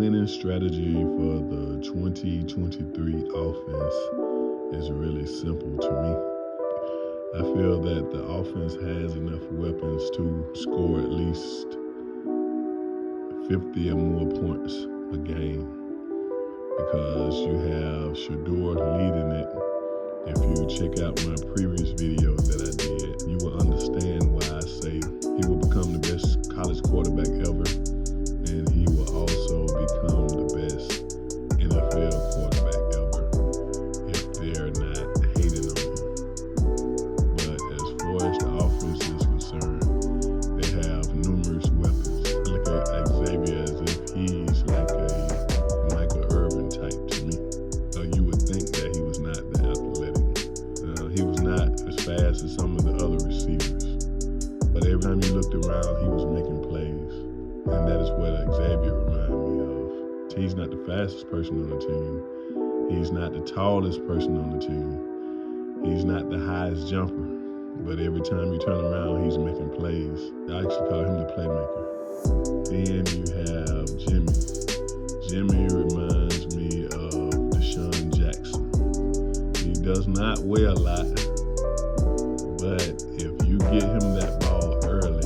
winning strategy for the 2023 offense is really simple to me. I feel that the offense has enough weapons to score at least 50 or more points a game because you have Shador leading it. If you check out my previous video that I did, you will understand why I say he will become the best college quarterback ever, and he will also become the best NFL quarterback ever if they're not hating on him. But as far as the offense is concerned, they have numerous weapons. I look at Xavier as if he's like a Michael Irvin type to me. You would think that he was not that athletic. He was not as fast as some of the other receivers. But every time you looked around, he was making plays. And that is what Xavier reminded me of. He's not the fastest person on the team. He's not the tallest person on the team. He's not the highest jumper. But every time you turn around, he's making plays. I actually call him the playmaker. Then you have Jimmy. Jimmy reminds me of Deshaun Jackson. He does not weigh a lot, but if you get him that ball early,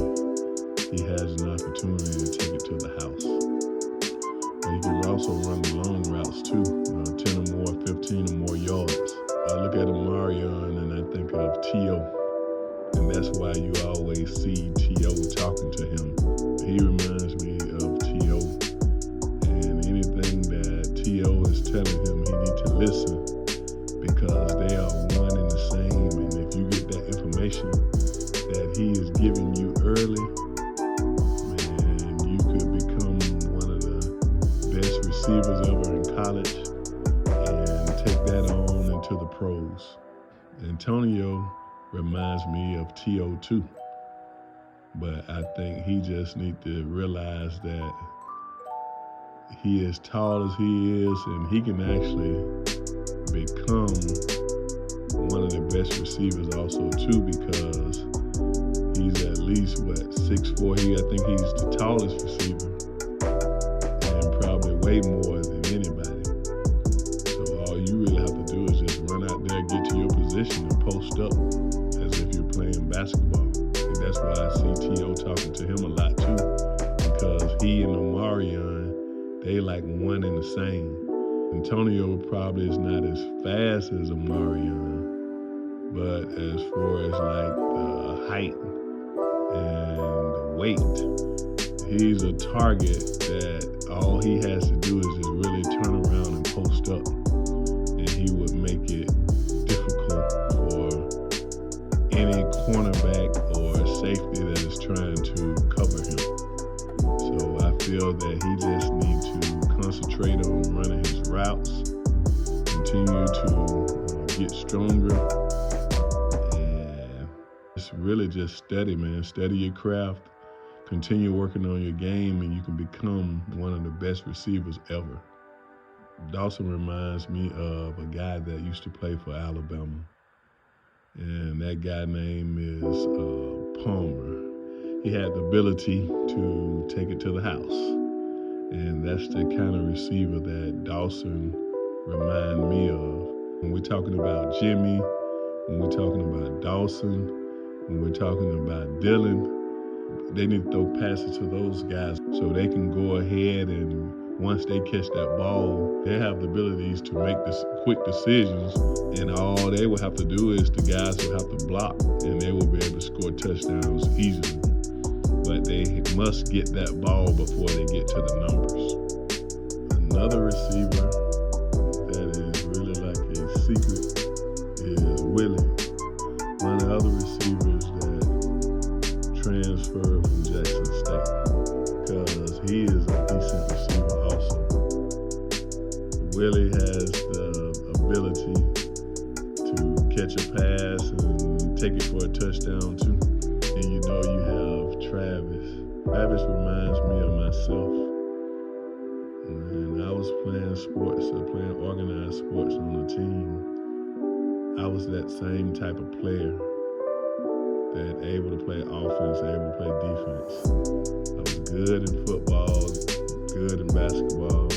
he has an opportunity to take it to the house. But he can also run the long routes too, 10 or more, 15 or more yards. I look at Omarion and I think of T.O., and that's why you always see T.O. talking to him. He reminds me of T.O., and anything that T.O. is telling him, he needs to listen because they are one and the same, and if you get that information that he is giving you early, man, you could become one of the best receivers ever in college and take that on into the pros. Antonio reminds me of T.O. too, but I think he just needs to realize that he is tall as he is, and he can actually become one of the best receivers also too, because he's at least 6'4". I think he's the tallest receiver and probably way more than anybody. So all you really have to do is just run out there, get to your position and post up as if you're playing basketball. And that's why I see T.O. talking to him a lot too, because he and Omarion, they like one and the same. Antonio probably is not as fast as Omarion, but as far as like the height and the weight, he's a target that all he has to do is just really turn around and post up, and he would make it difficult for any cornerback or safety that is trying to cover him. So I feel that he just needs to concentrate on running his routes, continue to get stronger, and it's really just study, man. Study your craft, continue working on your game, and you can become one of the best receivers ever. Dawson reminds me of a guy that used to play for Alabama, and that guy's name is Palmer. He had the ability to take it to the house. And that's the kind of receiver that Dawson reminds me of. When we're talking about Jimmy, when we're talking about Dawson, when we're talking about Dylan, they need to throw passes to those guys so they can go ahead, and once they catch that ball, they have the abilities to make this quick decisions, and all they will have to do is the guys will have to block, and they will be able to score touchdowns easily. But they must get that ball before they get to the numbers. Another receiver that is really like a secret is Willie, one of the other receivers that transferred from Jackson State, because he is a decent receiver also. Willie has the ability to catch a pass and take it for a touchdown too. And you know you have Travis. Travis reminds me of myself. When I was playing sports, playing organized sports on the team, I was that same type of player that able to play offense, able to play defense. I was good in football, good in basketball,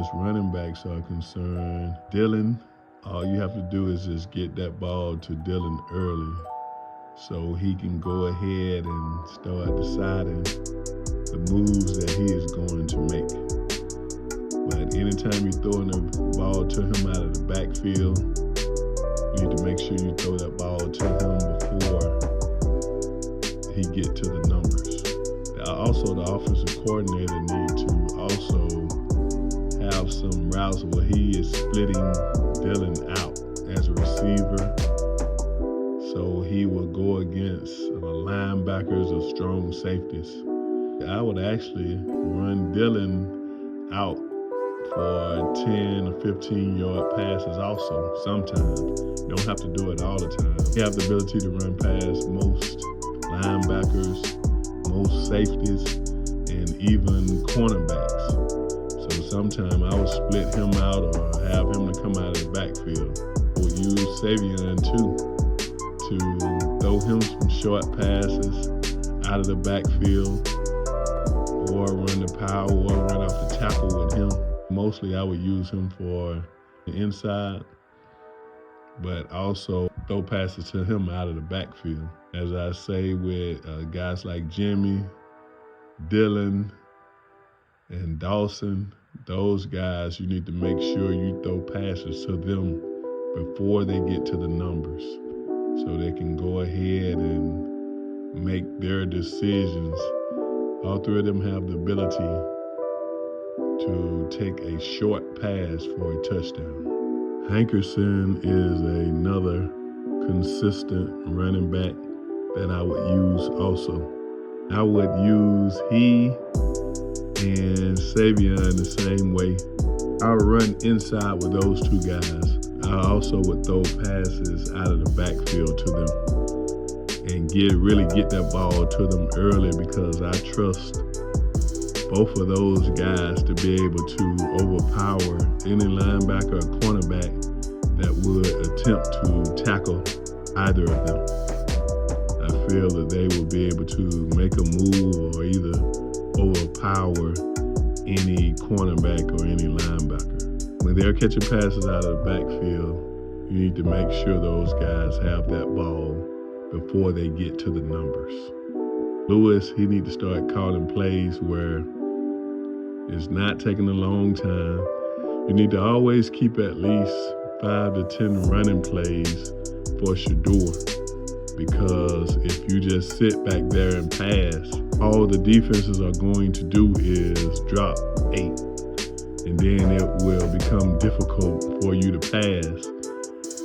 as running backs are concerned, Dylan, all you have to do is just get that ball to Dylan early so he can go ahead and start deciding the moves that he is going to make. But anytime you're throwing the ball to him out of the backfield, you need to make sure you throw that ball to him before he get to the numbers. Also, the offensive coordinator need to also have some routes where he is splitting Dylan out as a receiver, so he will go against linebackers or strong safeties. I would actually run Dylan out for 10 or 15-yard passes also sometimes. You don't have to do it all the time. You have the ability to run past most linebackers, most safeties, and even cornerbacks. So sometimes I would split him out or have him to come out of the backfield. I would use Savion too to throw him some short passes out of the backfield, or run the power or run off the tackle with him. Mostly I would use him for the inside, but also throw passes to him out of the backfield. As I say with guys like Jimmy, Dylan, and Dawson, those guys, you need to make sure you throw passes to them before they get to the numbers so they can go ahead and make their decisions. All three of them have the ability to take a short pass for a touchdown. Hankerson is another consistent running back that I would use also. I would use he and Savion the same way. I would run inside with those two guys. I also would throw passes out of the backfield to them and really get that ball to them early, because I trust both of those guys to be able to overpower any linebacker or cornerback that would attempt to tackle either of them. I feel that they will be able to make a move or either overpower any cornerback or any linebacker. When they're catching passes out of the backfield, you need to make sure those guys have that ball before they get to the numbers. Lewis, he needs to start calling plays where it's not taking a long time. You need to always keep at least 5 to 10 running plays for Shedeur, because if you just sit back there and pass, all the defenses are going to do is drop 8, and then it will become difficult for you to pass,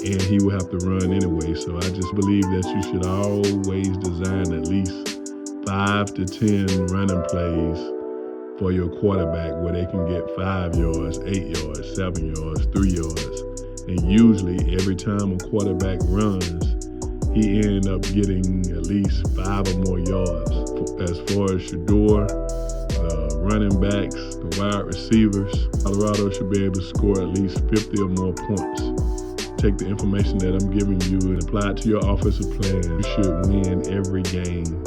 and he will have to run anyway. So I just believe that you should always design at least 5 to 10 running plays for your quarterback where they can get 5 yards, 8 yards, 7 yards, 3 yards. And usually every time a quarterback runs, he ends up getting at least 5 or more yards. As far as Shedeur, the running backs, the wide receivers, Colorado should be able to score at least 50 or more points. Take the information that I'm giving you and apply it to your offensive plan. You should win every game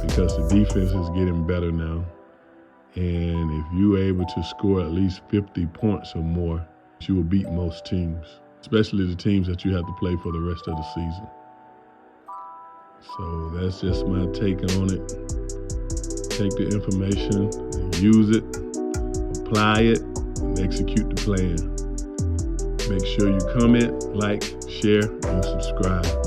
because the defense is getting better now. And if you're able to score at least 50 points or more, you will beat most teams, especially the teams that you have to play for the rest of the season. So that's just my take on it. Take the information, use it, apply it, and execute the plan. Make sure you comment, like, share, and subscribe.